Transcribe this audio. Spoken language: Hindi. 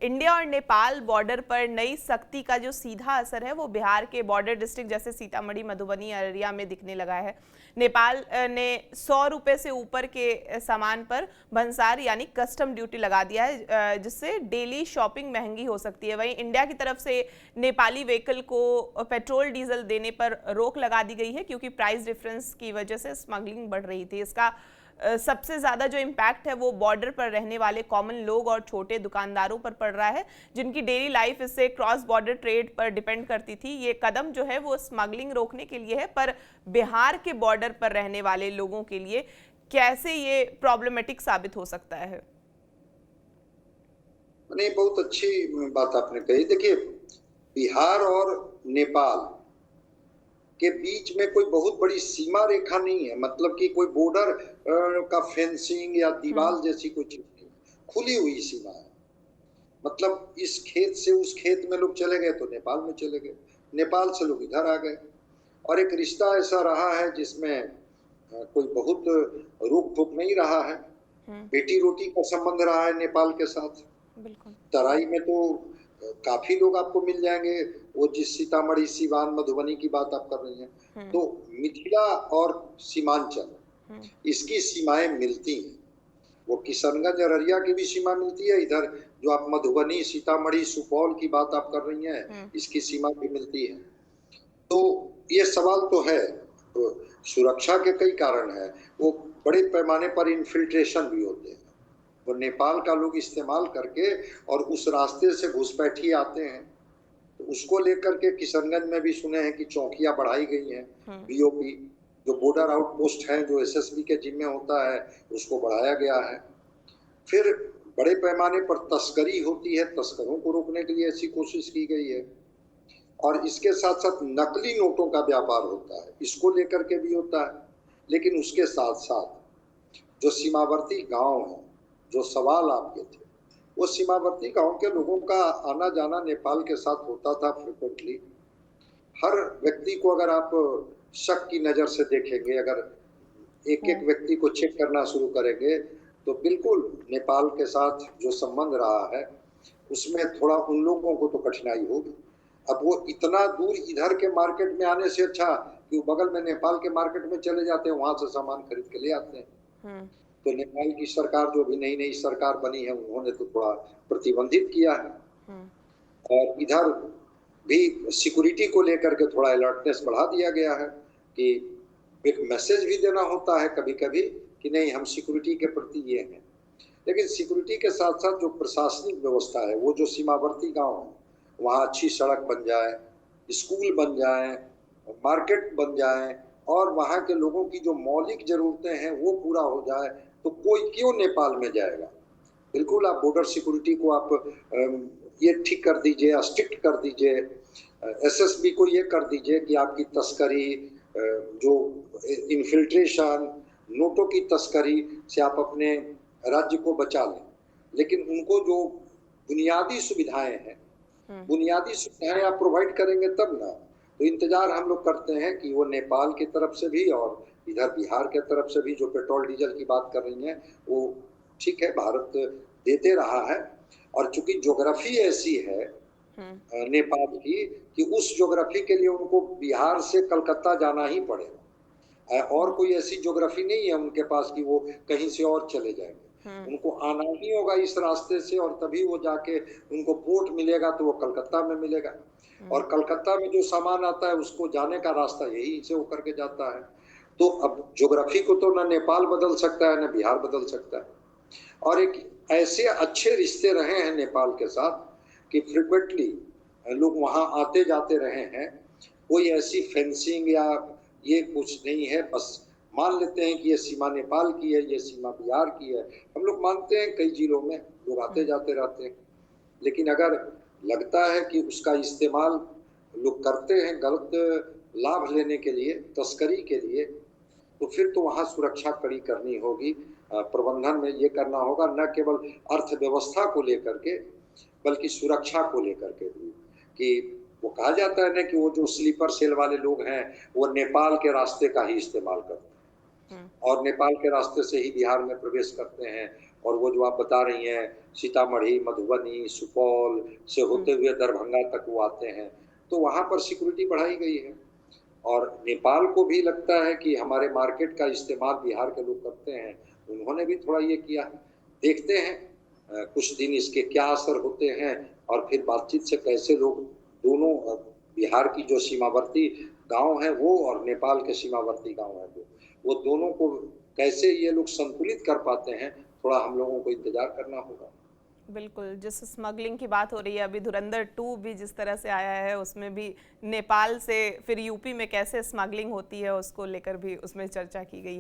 इंडिया और नेपाल बॉर्डर पर नई सख्ती का जो सीधा असर है वो बिहार के बॉर्डर डिस्ट्रिक्ट जैसे सीतामढ़ी, मधुबनी, अररिया में दिखने लगा है। नेपाल ने 100 रुपए से ऊपर के सामान पर भंसार यानी कस्टम ड्यूटी लगा दिया है, जिससे डेली शॉपिंग महंगी हो सकती है। वहीं इंडिया की तरफ से नेपाली व्हीकल को पेट्रोल डीजल देने पर रोक लगा दी गई है, क्योंकि प्राइस डिफरेंस की वजह से स्मगलिंग बढ़ रही थी। इसका सबसे ज्यादा जो इम्पैक्ट है वो बॉर्डर पर रहने वाले कॉमन लोग और छोटे दुकानदारों पर पड़ रहा है, जिनकी डेली लाइफ इससे क्रॉस बॉर्डर ट्रेड पर डिपेंड करती थी। ये कदम जो है वो स्मगलिंग रोकने के लिए है, पर बिहार के बॉर्डर पर रहने वाले लोगों के लिए कैसे ये प्रॉब्लमेटिक साबित हो सकता है? नहीं, बहुत अच्छी बात आपने कही। देखिए, बिहार और नेपाल के बीच में कोई बहुत बड़ी सीमा रेखा नहीं है, मतलब कि कोई बॉर्डर का फेंसिंग या दीवार जैसी कोई चीज नहीं, खुली हुई सीमा है। मतलब इस खेत से उस खेत में लोग चले गए तो नेपाल में चले गए, नेपाल से लोग इधर आ गए, और एक रिश्ता ऐसा रहा है जिसमें कोई बहुत रोक टोक नहीं रहा है। बेटी रोटी का संबंध रहा है नेपाल के साथ। तराई में तो काफी लोग आपको मिल जाएंगे, वो जिस सीतामढ़ी, सीवान, मधुबनी की बात आप कर रही हैं, तो मिथिला और सीमांचल इसकी सीमाएं मिलती हैं। वो किशनगंज, अररिया की भी सीमा मिलती है, इधर जो आप मधुबनी, सीतामढ़ी, सुपौल की बात आप कर रही हैं, इसकी सीमा भी मिलती है। तो ये सवाल तो है, तो सुरक्षा के कई कारण है। वो बड़े पैमाने पर इन्फिल्ट्रेशन भी होते हैं, वो नेपाल का लोग इस्तेमाल करके और उस रास्ते से घुसपैठी आते हैं। तो उसको लेकर के किशनगंज में भी सुने हैं कि चौकियां बढ़ाई गई हैं, बीओपी जो बॉर्डर आउटपोस्ट है, जो एसएसबी के जिम्मे होता है, उसको बढ़ाया गया है। फिर बड़े पैमाने पर तस्करी होती है, तस्करों को रोकने के लिए ऐसी कोशिश की गई है। और इसके साथ साथ नकली नोटों का व्यापार होता है, इसको लेकर के भी होता है। लेकिन उसके साथ साथ जो सीमावर्ती गांव हैं, जो सवाल आपके थे, वो सीमावर्ती गांव के लोगों का आना जाना नेपाल के साथ होता था फ्रिक्वेंटली। हर व्यक्ति को अगर आप शक की नजर से देखेंगे, अगर एक एक व्यक्ति को चेक करना शुरू करेंगे, तो बिल्कुल नेपाल के साथ जो संबंध रहा है उसमें थोड़ा उन लोगों को तो कठिनाई होगी। अब वो इतना दूर इधर के मार्केट में आने से अच्छा कि वो बगल में नेपाल के मार्केट में चले जाते हैं, वहां से सामान खरीद के ले आते हैं। तो नेपाल की सरकार, जो भी नई नई सरकार बनी है, उन्होंने तो थोड़ा प्रतिबंधित किया है, और इधर भी सिक्योरिटी को लेकर के थोड़ा अलर्टनेस बढ़ा दिया गया है कि एक मैसेज भी देना होता है कभी कभी कि नहीं, हम सिक्योरिटी के प्रति ये हैं। लेकिन सिक्योरिटी के साथ साथ जो प्रशासनिक व्यवस्था है, वो जो सीमावर्ती गांव है, वहाँ अच्छी सड़क बन जाए, स्कूल बन जाए, मार्केट बन जाए, और वहाँ के लोगों की जो मौलिक जरूरतें हैं वो पूरा हो जाए, तो कोई क्यों नेपाल में जाएगा। बिल्कुल आप बॉर्डर सिक्योरिटी को आप ये ठीक कर दीजिए, स्ट्रिक्ट कर दीजिए, एसएसबी को ये कर दीजिए कि आपकी तस्करी, जो इन्फिल्ट्रेशन, नोटों की तस्करी से आप अपने राज्य को बचा लें। लेकिन उनको जो बुनियादी सुविधाएं हैं, बुनियादी सुविधाएं आप प्रोवाइड करेंगे तब ना। तो इंतजार हम लोग करते हैं कि वो नेपाल की तरफ से भी और इधर बिहार के तरफ से भी जो पेट्रोल डीजल की बात कर रही हैं, वो ठीक है, भारत देते रहा है। और चूंकि ज्योग्राफी ऐसी है नेपाल की कि उस ज्योग्राफी के लिए उनको बिहार से कलकत्ता जाना ही पड़ेगा, और कोई ऐसी ज्योग्राफी नहीं है उनके पास कि वो कहीं से और चले जाएंगे। उनको आना ही होगा इस रास्ते से, और तभी वो जाके उनको पोर्ट मिलेगा तो वो कलकत्ता में मिलेगा, और कलकत्ता में जो सामान आता है उसको जाने का रास्ता यही से होकर के जाता है। तो अब ज्योग्राफी को तो ना नेपाल बदल सकता है, ना बिहार बदल सकता है। और एक ऐसे अच्छे रिश्ते रहे हैं नेपाल के साथ कि फ्रिक्वेंटली लोग वहां आते जाते रहे हैं। कोई ऐसी फेंसिंग या ये कुछ नहीं है, बस मान लेते हैं कि ये सीमा नेपाल की है, ये सीमा बिहार की है। हम लोग मानते हैं, कई जिलों में लोग आते जाते रहते हैं। लेकिन अगर लगता है कि उसका इस्तेमाल लोग करते हैं गलत लाभ लेने के लिए, तस्करी के लिए, तो फिर तो वहां सुरक्षा कड़ी करनी होगी। प्रबंधन में ये करना होगा, न केवल अर्थव्यवस्था को लेकर के बल्कि सुरक्षा को लेकर के भी। कि वो कहा जाता है ना कि वो जो स्लीपर सेल वाले लोग हैं वो नेपाल के रास्ते का ही इस्तेमाल करते हैं, और नेपाल के रास्ते से ही बिहार में प्रवेश करते हैं, और वो जो आप बता रही हैं सीतामढ़ी, मधुबनी, सुपौल से होते हुए दरभंगा तक वो आते हैं, तो वहाँ पर सिक्योरिटी बढ़ाई गई है। और नेपाल को भी लगता है कि हमारे मार्केट का इस्तेमाल बिहार के लोग करते हैं, उन्होंने भी थोड़ा ये किया है। देखते हैं कुछ दिन इसके क्या असर होते हैं और फिर बातचीत से कैसे लोग दोनों बिहार की जो सीमावर्ती गांव है वो और नेपाल के सीमावर्ती गांव है वो दोनों को कैसे ये लोग संतुलित कर पाते हैं, थोड़ा हम लोगों को इंतजार करना होगा। बिल्कुल, जिस स्मगलिंग की बात हो रही है अभी, धुरंधर 2 भी जिस तरह से आया है उसमें भी नेपाल से फिर यूपी में कैसे स्मगलिंग होती है उसको लेकर भी उसमें चर्चा की गई है।